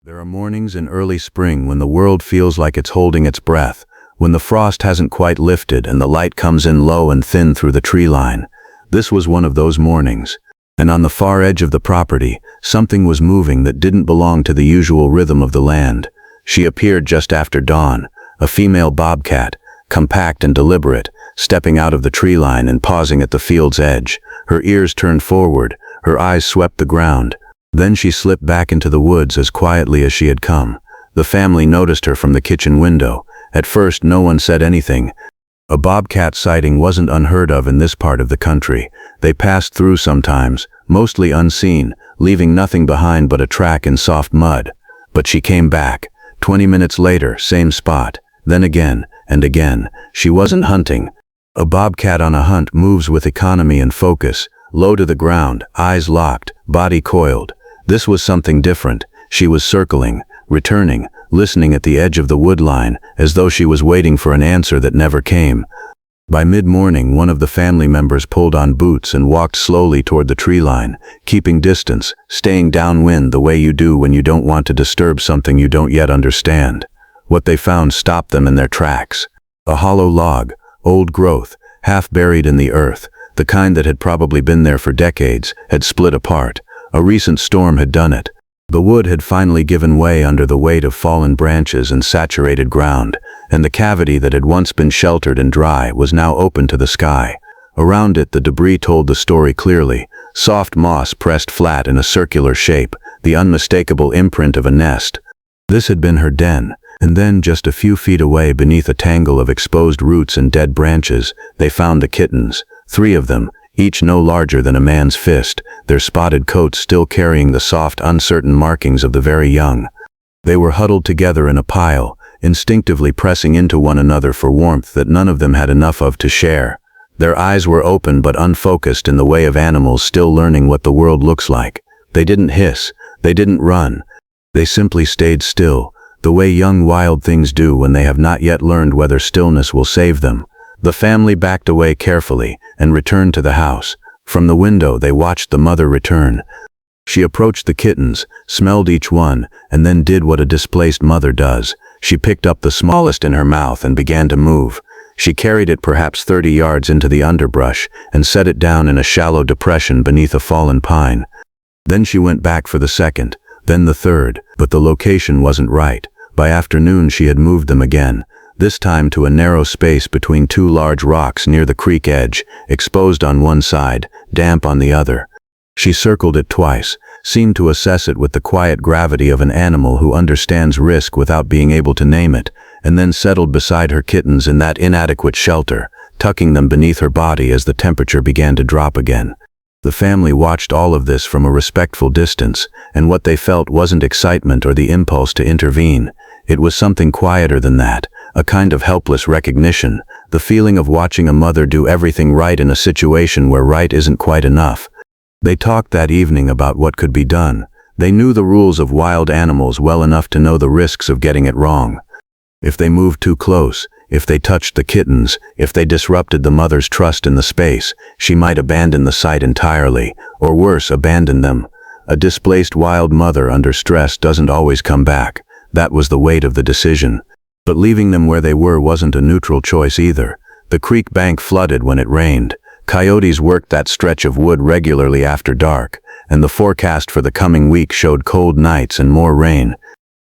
There are mornings in early spring when the world feels like it's holding its breath, when the frost hasn't quite lifted and the light comes in low and thin through the tree line. This was one of those mornings. And on the far edge of the property, something was moving that didn't belong to the usual rhythm of the land. She appeared just after dawn, a female bobcat, compact and deliberate, stepping out of the tree line and pausing at the field's edge. Her ears turned forward, her eyes swept the ground. Then she slipped back into the woods as quietly as she had come. The family noticed her from the kitchen window. At first, no one said anything. A bobcat sighting wasn't unheard of in this part of the country. They passed through sometimes, mostly unseen, leaving nothing behind but a track in soft mud. But she came back. 20 minutes later, same spot. Then again, and again. She wasn't hunting. A bobcat on a hunt moves with economy and focus, low to the ground, eyes locked, body coiled. This was something different. She was circling, returning, listening at the edge of the wood line, as though she was waiting for an answer that never came. By mid-morning, one of the family members pulled on boots and walked slowly toward the tree line, keeping distance, staying downwind the way you do when you don't want to disturb something you don't yet understand. What they found stopped them in their tracks. A hollow log, old growth, half buried in the earth, the kind that had probably been there for decades, had split apart. A recent storm had done it. The wood had finally given way under the weight of fallen branches and saturated ground, and the cavity that had once been sheltered and dry was now open to the sky. Around it, the debris told the story clearly. Soft moss pressed flat in a circular shape, the unmistakable imprint of a nest. This had been her den, and then just a few feet away, beneath a tangle of exposed roots and dead branches, they found the kittens, 3 of them, each no larger than a man's fist, their spotted coats still carrying the soft, uncertain markings of the very young. They were huddled together in a pile, instinctively pressing into one another for warmth that none of them had enough of to share. Their eyes were open but unfocused in the way of animals still learning what the world looks like. They didn't hiss, they didn't run. They simply stayed still, the way young wild things do when they have not yet learned whether stillness will save them. The family backed away carefully and returned to the house. From the window, they watched the mother return. She approached the kittens, smelled each one, and then did what a displaced mother does. She picked up the smallest in her mouth and began to move. She carried it perhaps 30 yards into the underbrush and set it down in a shallow depression beneath a fallen pine. Then she went back for the second, then the third, but the location wasn't right. By afternoon, she had moved them again, this time to a narrow space between 2 large rocks near the creek edge, exposed on one side, damp on the other. She circled it twice, seemed to assess it with the quiet gravity of an animal who understands risk without being able to name it, and then settled beside her kittens in that inadequate shelter, tucking them beneath her body as the temperature began to drop again. The family watched all of this from a respectful distance, and what they felt wasn't excitement or the impulse to intervene. It was something quieter than that, a kind of helpless recognition, the feeling of watching a mother do everything right in a situation where right isn't quite enough. They talked that evening about what could be done. They knew the rules of wild animals well enough to know the risks of getting it wrong. If they moved too close, if they touched the kittens, if they disrupted the mother's trust in the space, she might abandon the site entirely, or worse, abandon them. A displaced wild mother under stress doesn't always come back. That was the weight of the decision. But leaving them where they were wasn't a neutral choice either. The creek bank flooded when it rained. Coyotes worked that stretch of wood regularly after dark, and the forecast for the coming week showed cold nights and more rain.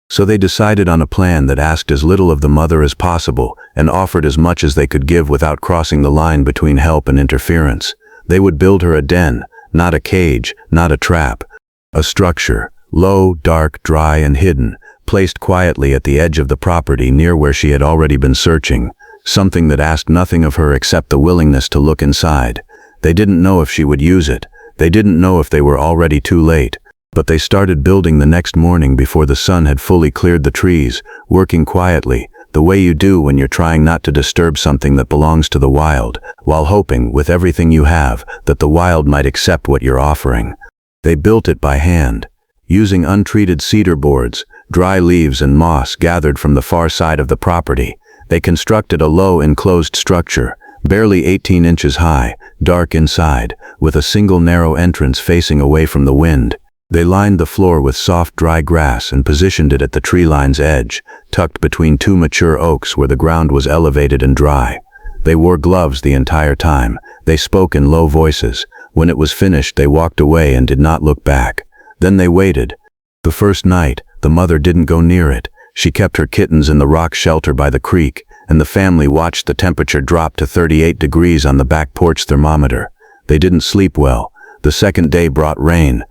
So they decided on a plan that asked as little of the mother as possible and offered as much as they could give without crossing the line between help and interference. They would build her a den, not a cage, not a trap. A structure, low, dark, dry, and hidden, placed quietly at the edge of the property near where she had already been searching, something that asked nothing of her except the willingness to look inside. They didn't know if she would use it. They didn't know if they were already too late. But they started building the next morning before the sun had fully cleared the trees, working quietly, the way you do when you're trying not to disturb something that belongs to the wild, while hoping, with everything you have, that the wild might accept what you're offering. They built it by hand, using untreated cedar boards, dry leaves and moss gathered from the far side of the property. They constructed a low enclosed structure, barely 18 inches high, dark inside, with a single narrow entrance facing away from the wind. They lined the floor with soft, dry grass and positioned it at the tree line's edge, tucked between two mature oaks where the ground was elevated and dry. They wore gloves the entire time. They spoke in low voices. When it was finished, they walked away and did not look back. Then they waited. The first night, the mother didn't go near it. She kept her kittens in the rock shelter by the creek, and the family watched the temperature drop to 38 degrees on the back porch thermometer. They didn't sleep well. The second day brought rain.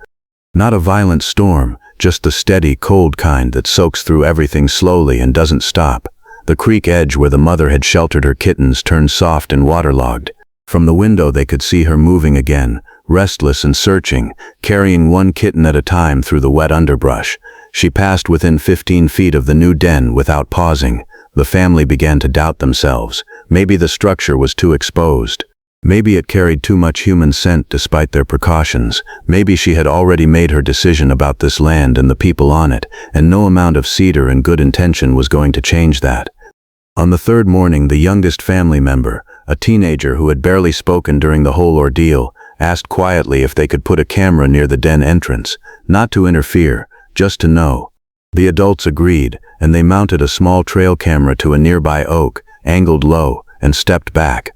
Not a violent storm, just the steady, cold kind that soaks through everything slowly and doesn't stop. The creek edge where the mother had sheltered her kittens turned soft and waterlogged. From the window they could see her moving again, restless and searching, carrying one kitten at a time through the wet underbrush. She passed within 15 feet of the new den without pausing. The family began to doubt themselves. Maybe the structure was too exposed. Maybe it carried too much human scent despite their precautions. Maybe she had already made her decision about this land and the people on it, and no amount of cedar and good intention was going to change that. On the third morning, the youngest family member, a teenager who had barely spoken during the whole ordeal, asked quietly if they could put a camera near the den entrance, not to interfere, just to know. The adults agreed, and they mounted a small trail camera to a nearby oak, angled low, and stepped back.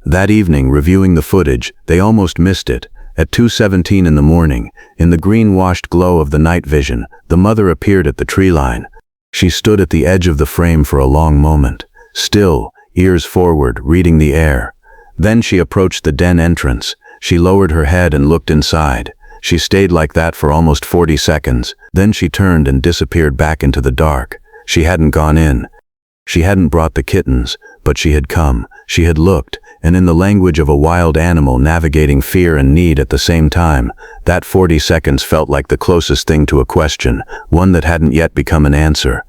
That evening, reviewing the footage, they almost missed it. At 2:17 in the morning, in the green-washed glow of the night vision, the mother appeared at the tree line. She stood at the edge of the frame for a long moment, still, ears forward, reading the air. Then she approached the den entrance. She lowered her head and looked inside. She stayed like that for almost 40 seconds. Then she turned and disappeared back into the dark. She hadn't gone in. She hadn't brought the kittens, but she had come. She had looked, and in the language of a wild animal navigating fear and need at the same time, that 40 seconds felt like the closest thing to a question, one that hadn't yet become an answer.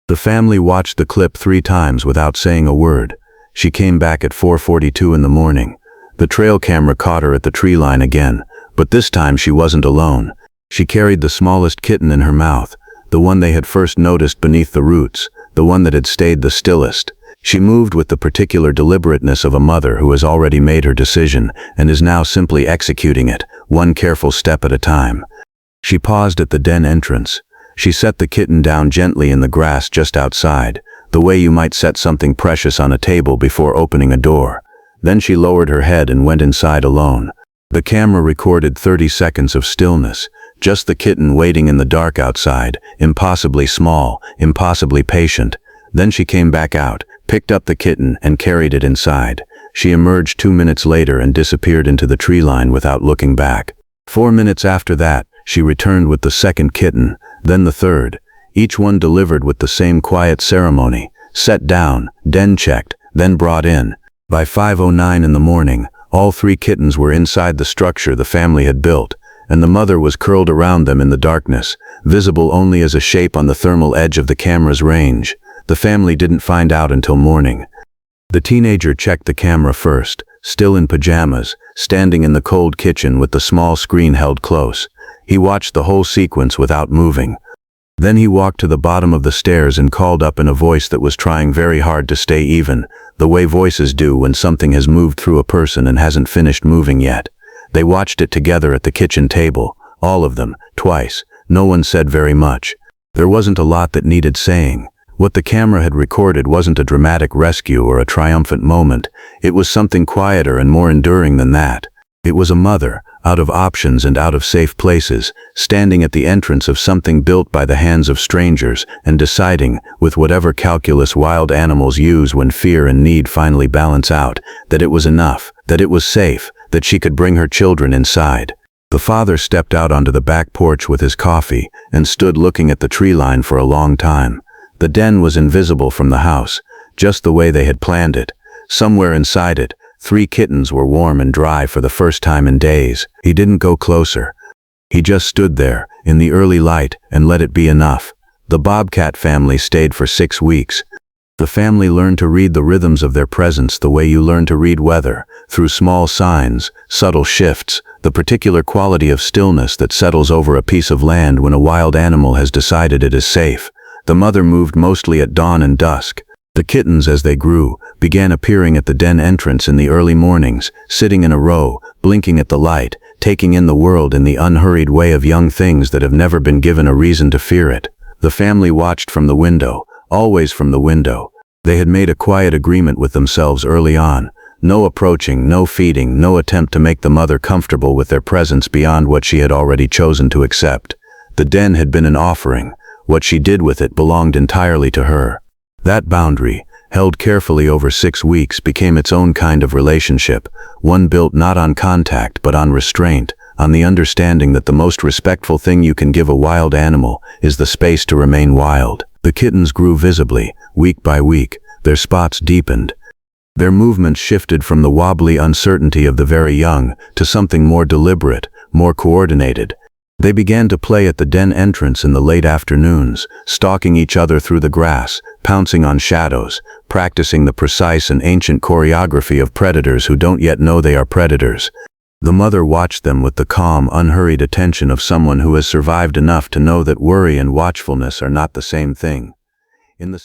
The family watched the clip 3 times without saying a word. She came back at 4:42 in the morning. The trail camera caught her at the tree line again, but this time she wasn't alone. She carried the smallest kitten in her mouth, the one they had first noticed beneath the roots, the one that had stayed the stillest. She moved with the particular deliberateness of a mother who has already made her decision and is now simply executing it, one careful step at a time. She paused at the den entrance. She set the kitten down gently in the grass just outside, the way you might set something precious on a table before opening a door. Then she lowered her head and went inside alone. The camera recorded 30 seconds of stillness, just the kitten waiting in the dark outside, impossibly small, impossibly patient. Then she came back out, picked up the kitten and carried it inside. She emerged 2 minutes later and disappeared into the tree line without looking back. 4 minutes after that, she returned with the second kitten, then the third, each one delivered with the same quiet ceremony, set down, den checked, then brought in. By 5:09 in the morning, all 3 kittens were inside the structure the family had built, and the mother was curled around them in the darkness, visible only as a shape on the thermal edge of the camera's range. The family didn't find out until morning. The teenager checked the camera first, still in pajamas, standing in the cold kitchen with the small screen held close. He watched the whole sequence without moving. Then he walked to the bottom of the stairs and called up in a voice that was trying very hard to stay even, the way voices do when something has moved through a person and hasn't finished moving yet. They watched it together at the kitchen table, all of them, twice. No one said very much. There wasn't a lot that needed saying. What the camera had recorded wasn't a dramatic rescue or a triumphant moment. It was something quieter and more enduring than that. It was a mother, out of options and out of safe places, standing at the entrance of something built by the hands of strangers and deciding, with whatever calculus wild animals use when fear and need finally balance out, that it was enough, that it was safe, that she could bring her children inside. The father stepped out onto the back porch with his coffee and stood looking at the tree line for a long time. The den was invisible from the house, just the way they had planned it. Somewhere inside it, 3 kittens were warm and dry for the first time in days. He didn't go closer. He just stood there, in the early light, and let it be enough. The Bobcat family stayed for 6 weeks. The family learned to read the rhythms of their presence the way you learn to read weather, through small signs, subtle shifts, the particular quality of stillness that settles over a piece of land when a wild animal has decided it is safe. The mother moved mostly at dawn and dusk. The kittens, as they grew, began appearing at the den entrance in the early mornings, sitting in a row, blinking at the light, taking in the world in the unhurried way of young things that have never been given a reason to fear it. The family watched from the window, always from the window. They had made a quiet agreement with themselves early on. No approaching, no feeding, no attempt to make the mother comfortable with their presence beyond what she had already chosen to accept. The den had been an offering. What she did with it belonged entirely to her. That boundary, held carefully over 6 weeks, became its own kind of relationship, one built not on contact but on restraint, on the understanding that the most respectful thing you can give a wild animal is the space to remain wild. The kittens grew visibly, week by week. Their spots deepened. Their movements shifted from the wobbly uncertainty of the very young to something more deliberate, more coordinated. They began to play at the den entrance in the late afternoons, stalking each other through the grass, pouncing on shadows, practicing the precise and ancient choreography of predators who don't yet know they are predators. The mother watched them with the calm, unhurried attention of someone who has survived enough to know that worry and watchfulness are not the same thing. In the